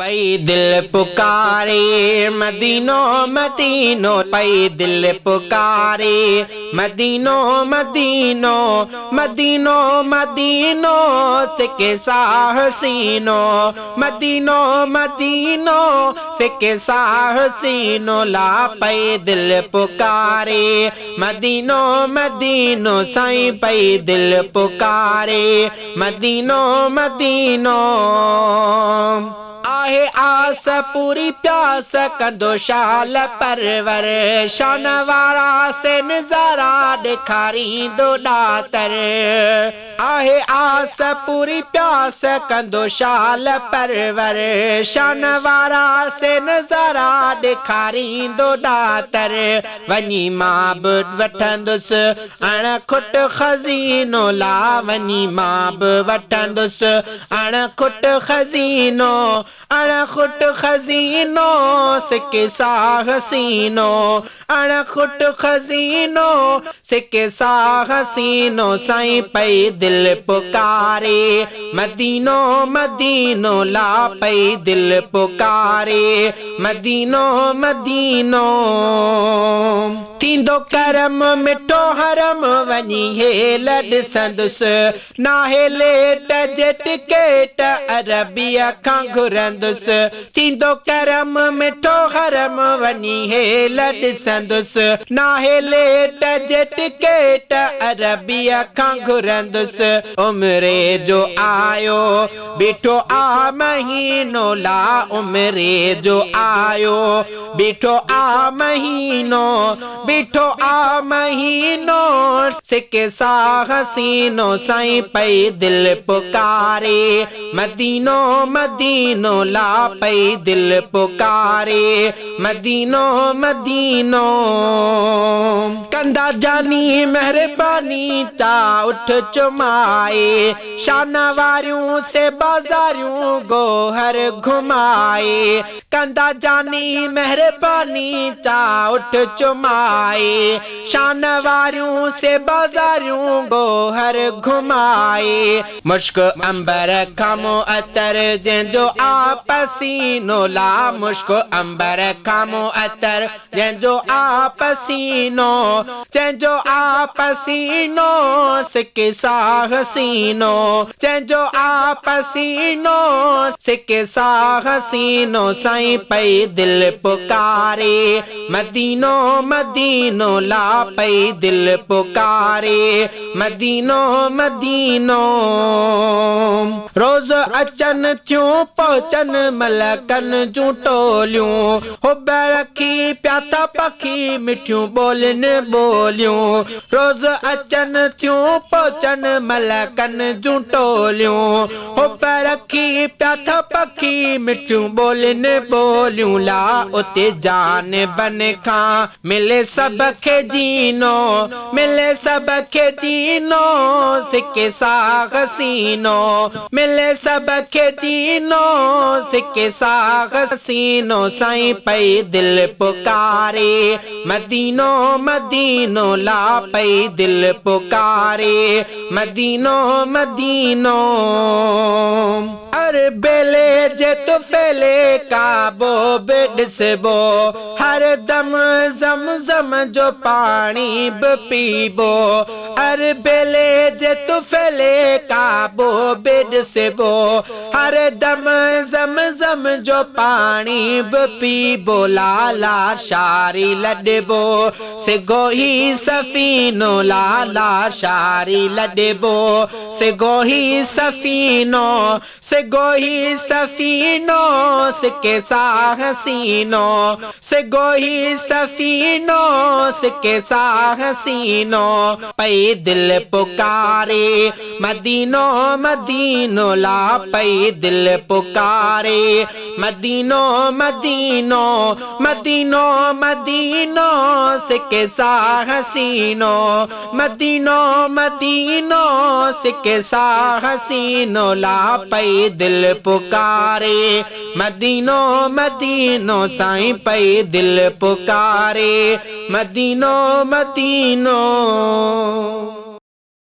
पई दिल पुकारे मदीनो मदीनो पई दिल पुकारे मदीनो मदीनो मदीनो मदीनो से कैसा हसीनो मदीनो मदीनो से कैसा हसीनो ला पई दिल पुकारे मदीनो मदीनो साईं पई दिल पुकारे मदीनो मदीनो आहे आस पूरी प्यास कंदो शाल परवर शान वारा से नज़ारा ॾेखारींदो ॾातर आहे आस पूरी प्यास कंदो शाल परवर शान वारा से नज़ारा ॾेखारींदो ॾातर वञी मां बि वठंदुसि अणखुट खज़ीनो ला वञी मां बि वठंदुसि अणखुट खज़ीनो अणखुट खज़ीनो से कैसा हसीनो अणखुट खज़ीनो से कैसा हसीनो साईं पई दिल पुकारे मदीनो मदीनो ला पई दिल पुकारे मदीनो मदीनो थींदो करम मिठो हरम वञी हेल ॾिसंदुसि नाहे लेट जे टिकेट अरबीअ खां घुरंदुसि थींदो करम मिठो हरम वञी हेल ॾिसंदुसि नाहे लेट जे टिकेट अरबीअ खां घुरंदुसि उमिरे जो आयो बीठो आ महीनो ला उमिरे जो आयो बीठो आ महीनो बीठो आ महीनो से कैसा हसीनो साईं पई दिल पुकारे मदीनो मदीनो ला पई दिल पुकारे मदीनो मदीनो कंदा जानी मेहरबानी ता उठ चुमाए शान वारियूं से बाज़ारियूं गोहर घुमाए कंदा जानी मेहरबानी ता उठ चुमाए शान वारियूं से बाज़ारियूं गोहर घुमाए मुश्क अंबर खामो अतर जंहिंजो आ पसीनो ला मुश्क अंबर खामो अतर जंहिंजो आ पसीनो जंहिंजो आ पसीनो से कैसा हसीनो जंहिंजो आ पसीनो से कैसा हसीनो साईं पई दिल पुकारे मदीनो मदीनो ला पई दिल पुकारे मदीनो मदीनो रोज़ अचन थियूं पहुचन मलकन जूं टोलियूं हुब रखी पिया था पखी मिठियूं ॿोलिन ॿोलियूं रोज़ अचन थियूं पहुचन मलकन जूं टोलियूं हुब रखी पिया था पखी मिठियूं ॿोलिन ॿोलियूं ला उते जान बन खां मिले सब खे जीनो मिले सब खे जीनो से कैसा हसीनो मिले सब खे जीनो से कैसा हसीनो साईं पई दिल पुकारे मदीनो मदीनो ला पई दिल पुकारे मदीनो मदीनो हर बेले जे तू फैले काबो बिड़सबो हर दम जम जम जो पानी बि पीबो हर बेले जे तू फैले काबो बिड़सबो हर दम जम जम जो पानी बि पीबो लाला शारी लॾबो सिगो ही सफ़ीनो लाला शारी लॾबो सिगो ही सफ़ीनो सिगो ही सफ़ीनो से कैसा हसीनो सिगो ही सफ़ीनो से कैसा हसीनो पई दिल पुकारे मदीनो मदीनो ला पई दिल पुकारे मदीनो मदीनो मदीनो मदीनो से कैसा हसीनो मदीनो मदीनो से कैसा हसीनो ला पई दिल पुकारे मदीनो मदीनो साईं पई दिल पुकारे मदीनो मदीनो।